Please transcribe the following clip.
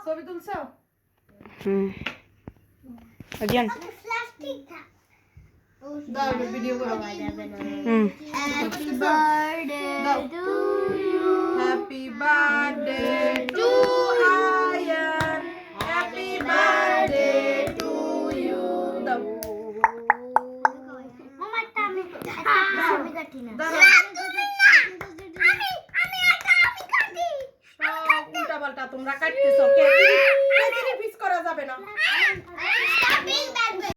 ছবি তুলছো? Again. দাও video করো। Happy birthday to you. Happy birthday to Ayan. Happy birthday to you. দাও Mama tami আমি কাটি না। দাও আমি কাটি। সব উল্টা পাল্টা তোমরা কাটতেছো কে